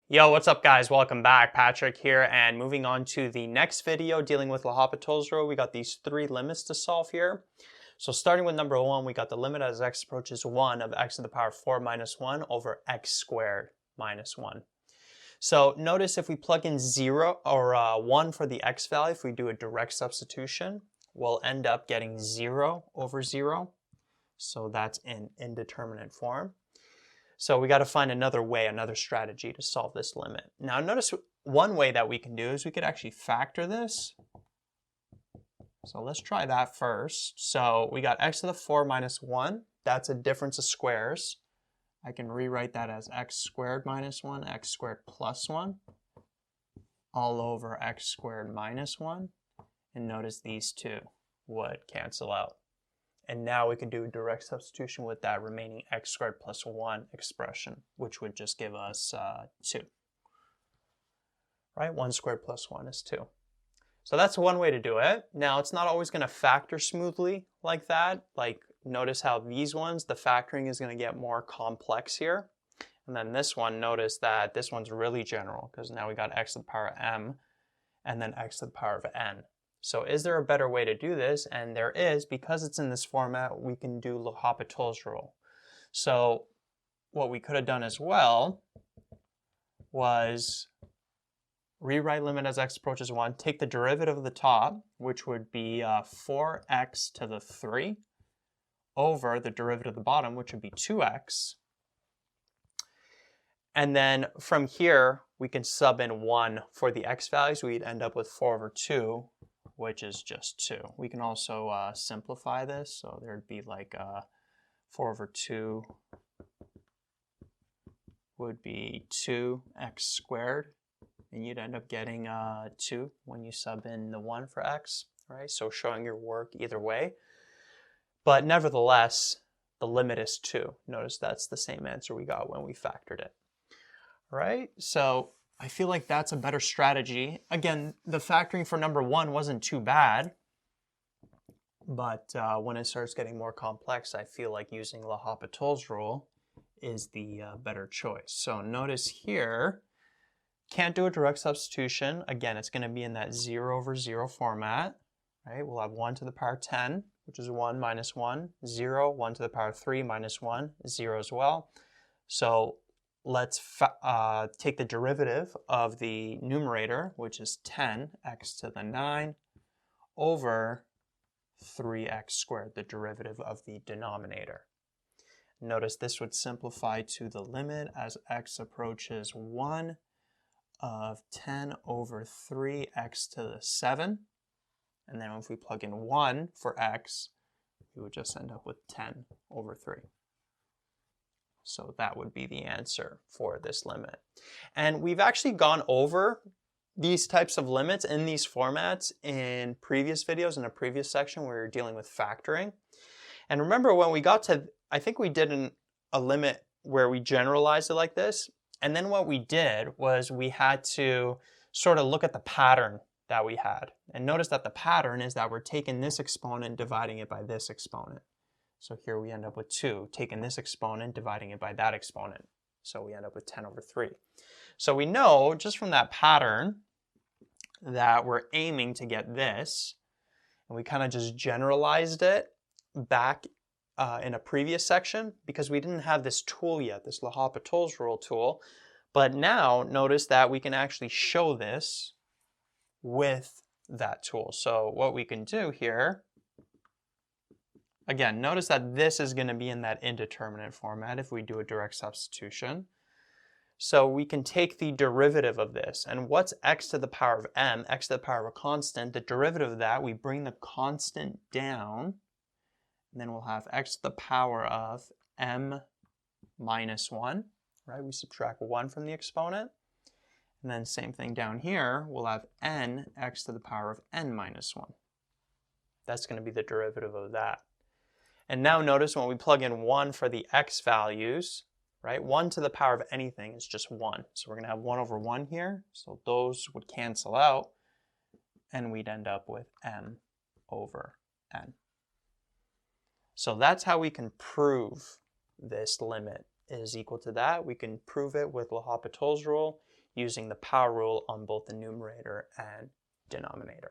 Yo, what's up guys? Welcome back. Patrick here, and moving on to the next video dealing with L'Hopital's rule. We got these three limits to solve here. So starting with number one, we got the limit as x approaches 1 of x to the power 4 minus 1 over x squared minus 1. So notice if we plug in 0 or 1 for the x value, if we do a direct substitution, we'll end up getting 0 over 0. So that's in indeterminate form. So we got to find another way, another strategy to solve this limit. Now notice one way that we can do is we could actually factor this. So let's try that first. So we got x to the 4 minus 1. That's a difference of squares. I can rewrite that as x squared minus 1, x squared plus 1, all over x squared minus 1. And notice these two would cancel out. And now we can do a direct substitution with that remaining x squared plus 1 expression, which would just give us 2. Right? 1 squared plus 1 is 2. So that's one way to do it. Now, it's not always going to factor smoothly like that. Like, notice how these ones, the factoring is going to get more complex here. And then this one, notice that this one's really general, because now we got x to the power m and then x to the power of n. So is there a better way to do this? And there is, because it's in this format, we can do L'Hopital's rule. So what we could have done as well was rewrite limit as x approaches 1, take the derivative of the top, which would be 4x to the 3, over the derivative of the bottom, which would be 2x. And then from here, we can sub in 1 for the x values. We'd end up with 4 over 2, which is just 2. We can also simplify this, so there'd be like 4 over 2 would be 2x squared, and you'd end up getting 2 when you sub in the 1 for x, right? So showing your work either way. But nevertheless, the limit is 2. Notice that's the same answer we got when we factored it, right? So I feel like that's a better strategy. Again, the factoring for number 1 wasn't too bad, but when it starts getting more complex, I feel like using L'Hopital's rule is the better choice. So notice here, can't do a direct substitution. Again, it's going to be in that 0 over 0 format, right? We'll have 1 to the power 10, which is 1 minus 1, 0, 1 to the power 3 minus 1, 0 as well. So let's take the derivative of the numerator, which is 10x to the 9, over 3x squared, the derivative of the denominator. Notice this would simplify to the limit as x approaches 1 of 10 over 3x to the 7. And then if we plug in 1 for x, we would just end up with 10 over 3. So that would be the answer for this limit. And we've actually gone over these types of limits in these formats in previous videos in a previous section where we were dealing with factoring. And remember when we got to, I think we did a limit where we generalized it like this. And then what we did was we had to sort of look at the pattern that we had. And notice that the pattern is that we're taking this exponent, dividing it by this exponent. So here we end up with 2, taking this exponent, dividing it by that exponent. So we end up with 10 over 3. So we know just from that pattern that we're aiming to get this, and we kind of just generalized it back in a previous section because we didn't have this tool yet, this L'Hopital's rule tool. But now notice that we can actually show this with that tool. So what we can do here, again, notice that this is going to be in that indeterminate format if we do a direct substitution. So we can take the derivative of this. And what's x to the power of m, x to the power of a constant? The derivative of that, we bring the constant down, and then we'll have x to the power of m minus 1, right? We subtract 1 from the exponent. And then same thing down here, we'll have n x to the power of n minus 1. That's going to be the derivative of that. And now notice when we plug in 1 for the x values, right? 1 to the power of anything is just 1. So we're going to have 1 over 1 here. So those would cancel out, and we'd end up with m over n. So that's how we can prove this limit is equal to that. We can prove it with L'Hopital's rule using the power rule on both the numerator and denominator.